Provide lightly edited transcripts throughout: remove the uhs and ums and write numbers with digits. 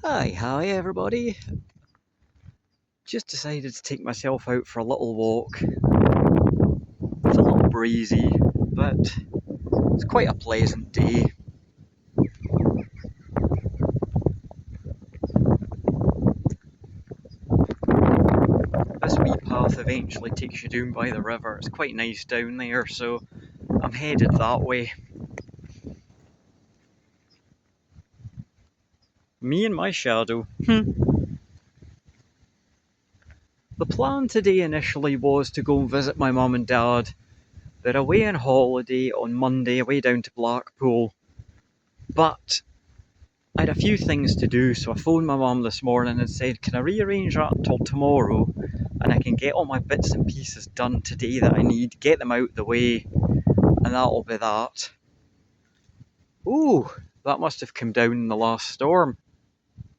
Hi everybody. Just decided to take myself out for a little walk. It's a little breezy, but it's quite a pleasant day. This wee path eventually takes you down by the river. It's quite nice down there, so I'm headed that way. Me and my shadow. The plan today initially was to go and visit my mum and dad. They're away on holiday on Monday, away down to Blackpool. But I had a few things to do, so I phoned my mum this morning and said, can I rearrange that until tomorrow and I can get all my bits and pieces done today that I need, get them out the way, and that'll be that. Ooh, that must have come down in the last storm.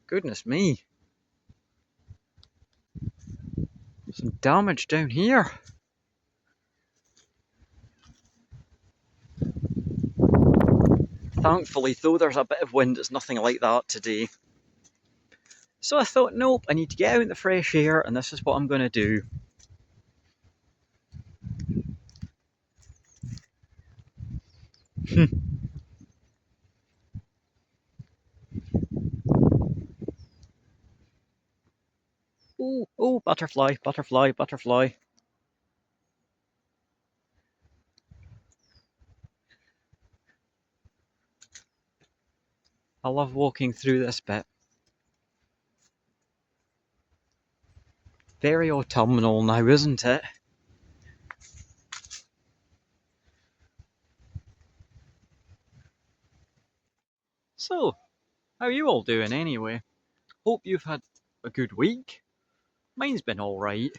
Goodness me. Some damage down here. Thankfully, though there's a bit of wind, it's nothing like that today. So I thought, nope, I need to get out in the fresh air, and this is what I'm going to do. Oh, butterfly, butterfly, butterfly. I love walking through this bit. Very autumnal now, isn't it? So, how are you all doing anyway? Hope you've had a good week. Mine's been alright.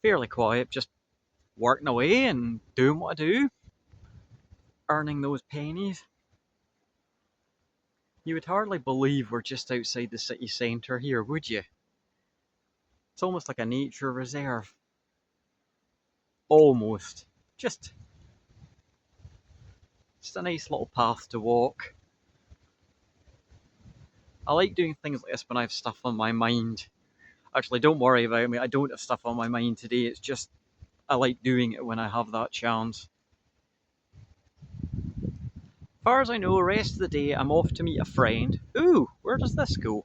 Fairly quiet, just working away and doing what I do. Earning those pennies. You would hardly believe we're just outside the city centre here, would you? It's almost like a nature reserve. Almost. Just a nice little path to walk. I like doing things like this when I have stuff on my mind. Actually, don't worry about me, I don't have stuff on my mind today, it's just I like doing it when I have that chance. As far as I know, the rest of the day I'm off to meet a friend. Ooh, where does this go?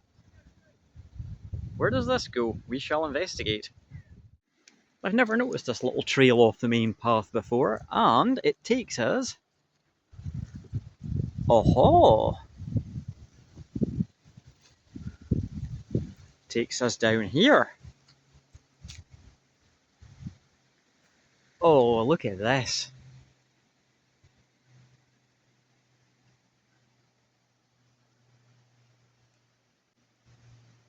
Where does this go? We shall investigate. I've never noticed this little trail off the main path before, and it takes us... Oh-ho! Takes us down here. Oh, look at this.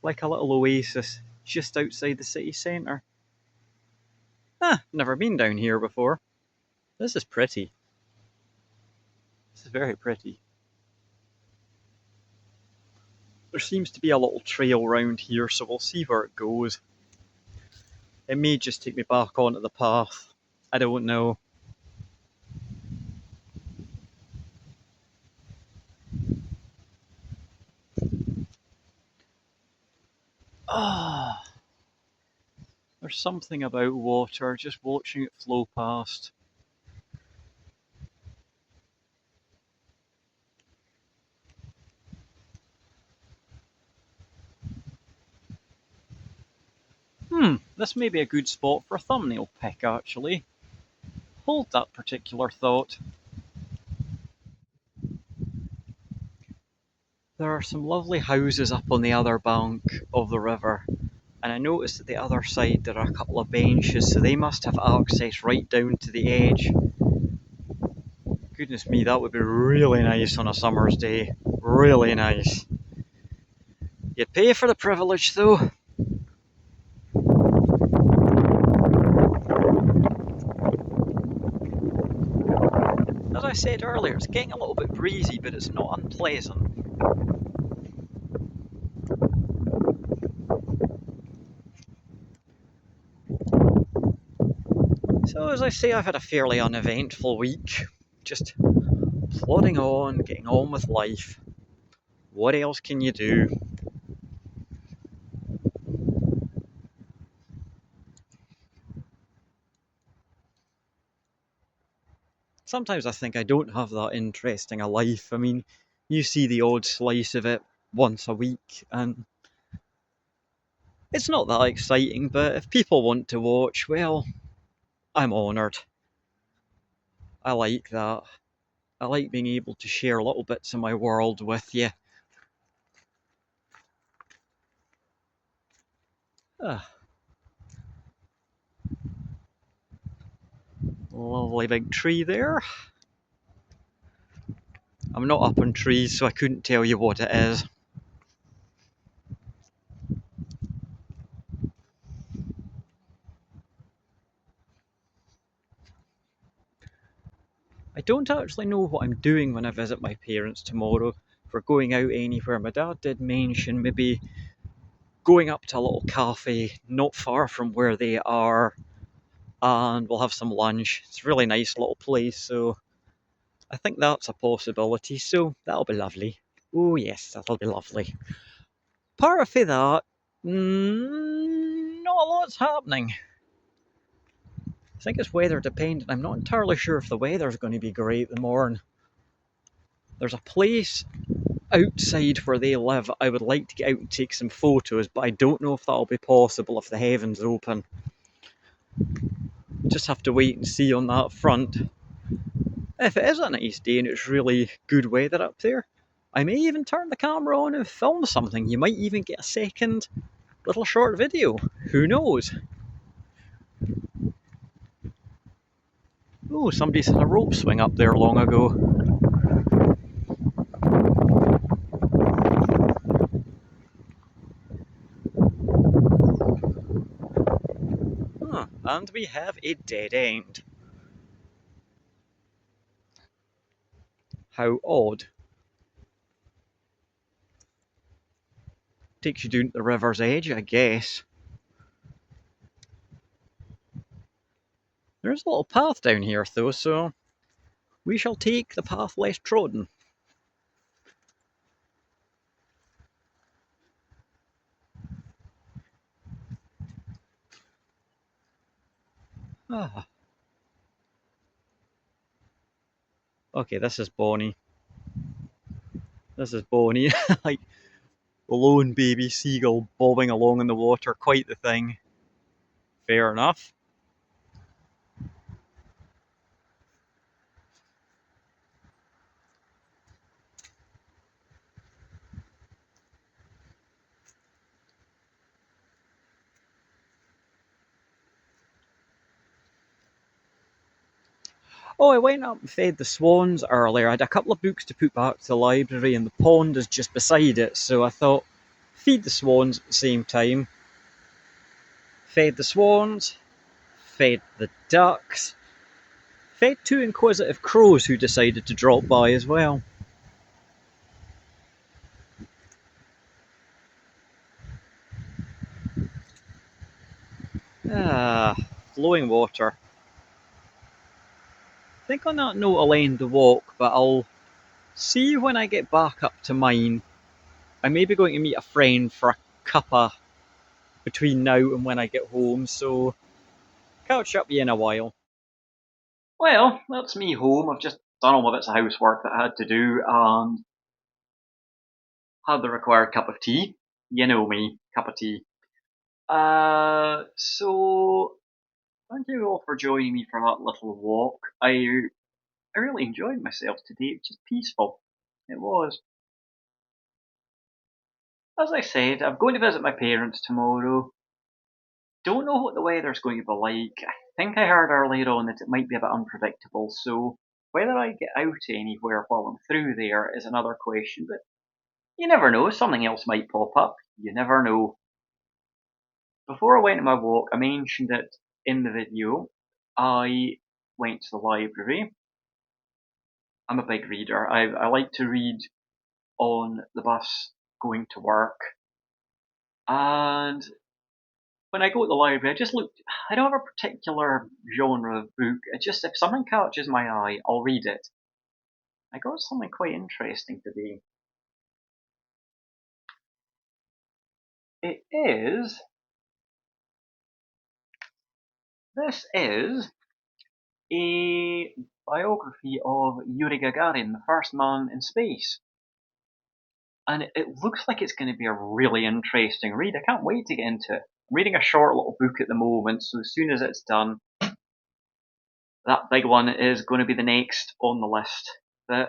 Like a little oasis just outside the city centre. Never been down here before. This is pretty. This is very pretty. There seems to be a little trail round here, so we'll see where it goes. It may just take me back onto the path. I don't know. There's something about water, just watching it flow past. This may be a good spot for a thumbnail pic, actually. Hold that particular thought. There are some lovely houses up on the other bank of the river, and I noticed at the other side there are a couple of benches, so they must have access right down to the edge. Goodness me, that would be really nice on a summer's day. Really nice. You'd pay for the privilege, though. As I said earlier, it's getting a little bit breezy, but it's not unpleasant. So as I say, I've had a fairly uneventful week. Just plodding on, getting on with life. What else can you do? Sometimes I think I don't have that interesting a life. I mean, you see the odd slice of it once a week, and it's not that exciting, but if people want to watch, well, I'm honoured. I like that. I like being able to share little bits of my world with you. Ah, lovely big tree there. I'm not up on trees, so I couldn't tell you what it is. I don't actually know what I'm doing when I visit my parents tomorrow. If we're going out anywhere, my dad did mention maybe going up to a little cafe not far from where they are, and we'll have some lunch. It's a really nice little place, so I think that's a possibility. So that'll be lovely. Oh yes, that'll be lovely. Part of that, not a lot's happening. I think it's weather dependent. I'm not entirely sure if the weather's going to be great the morning. There's a place outside where they live I would like to get out and take some photos, but I don't know if that'll be possible if the heavens open. Just have to wait and see on that front. If it is a nice day and it's really good weather up there, I may even turn the camera on and film something. You might even get a second little short video. Who knows? Oh, somebody's had a rope swing up there long ago. Huh, and we have a dead end. How odd. Takes you down to the river's edge, I guess. There's a little path down here, though, so we shall take the path less trodden. Ah, okay, this is Bonnie. This is Bonnie. Like the lone baby seagull bobbing along in the water. Quite the thing. Fair enough. Oh, I went up and fed the swans earlier. I had a couple of books to put back to the library, and the pond is just beside it, so I thought, feed the swans at the same time. Fed the swans, fed the ducks, fed two inquisitive crows who decided to drop by as well. Ah, flowing water. I think on that note I'll end the walk, but I'll see you when I get back up to mine. I may be going to meet a friend for a cuppa between now and when I get home, so catch up with you in a while. Well, that's me home. I've just done all my bits of housework that I had to do and had the required cup of tea. You know me, cup of tea. So thank you all for joining me for that little walk. I really enjoyed myself today. It was just peaceful. It was. As I said, I'm going to visit my parents tomorrow. Don't know what the weather's going to be like. I think I heard earlier on that it might be a bit unpredictable, so whether I get out anywhere while I'm through there is another question, but you never know, something else might pop up. You never know. Before I went on my walk, I mentioned it in the video. I went to the library. I'm a big reader. I like to read on the bus going to work. And when I go to the library, I just look. I don't have a particular genre of book. It just if something catches my eye, I'll read it. I got something quite interesting today. It is. This is a biography of Yuri Gagarin, the first man in space. And it looks like it's going to be a really interesting read. I can't wait to get into it. I'm reading a short little book at the moment, so as soon as it's done, that big one is going to be the next on the list. But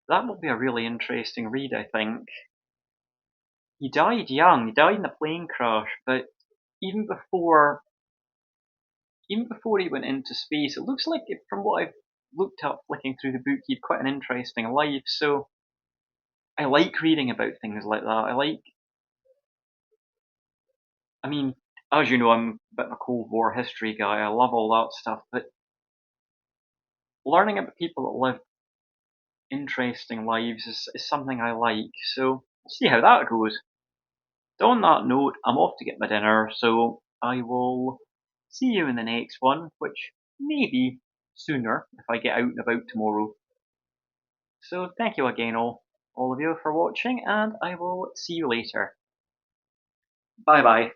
that will be a really interesting read, I think. He died young. He died in a plane crash, but even before even before he went into space, it looks like, from what I've looked up flicking through the book, he had quite an interesting life. So I like reading about things like that. I mean, as you know, I'm a bit of a Cold War history guy. I love all that stuff, but learning about people that live interesting lives is something I like. So we'll see how that goes. So on that note, I'm off to get my dinner, so I will see you in the next one, which may be sooner if I get out and about tomorrow. So thank you again, all of you, for watching, and I will see you later. Bye bye.